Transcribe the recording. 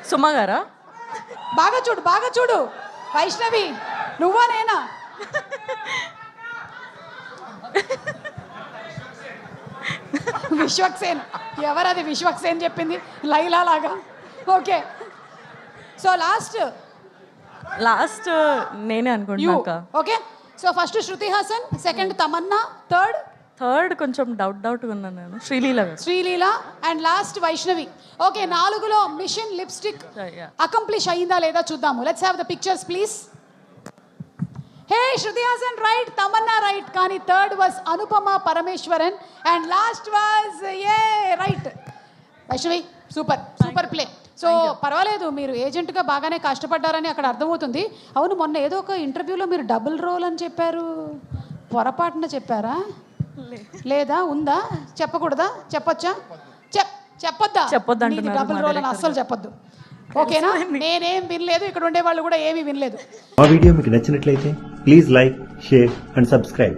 సుమ గారా? బాగా చూడు వైష్ణవి, నువ్వా నేనా? విశ్వక్సేన్. ఎవరది విశ్వక్సేన్ చెప్పింది? లైలా లాగా. ఓకే, సో లాస్ట్ నేనే అనుకుంటున్నా. Okay, so first Shruti Haasan, second Tamannaah, third కొంచెం డౌట్ ఉన్నాను నేను, Sreeleela and last Vaishnavi. Okay, 4లో మిషన్ లిప్స్టిక్ అకంప్లిష్ అయిందా లేదా చూద్దాము. Let's have the pictures please. Hey, Shruti Haasan right, Tamannaah right, కానీ third was Anupama Parameswaran and last was right Vaishnavi. Super play. So పర్వాలేదు, మీరు ఏజెంట్గా బాగానే కష్టపడ్డారని అక్కడ అర్థమవుతుంది. అవును, మొన్న ఏదో ఒక ఇంటర్వ్యూలో మీరు డబుల్ రోల్ అని చెప్పారు, పొరపాటున చెప్పారా లేదా ఉందా? చెప్పకూడదా? చెప్పొచ్చా? చెప్పొద్దా? డబుల్ రోల్ అని అస్సలు చెప్పొద్దు, ఓకేనా? నేనేం వినలేదు, ఇక్కడ ఉండే వాళ్ళు కూడా ఏమీ వినలేదు. ఆ వీడియో మీకు నచ్చినట్లయితే please like, share and subscribe.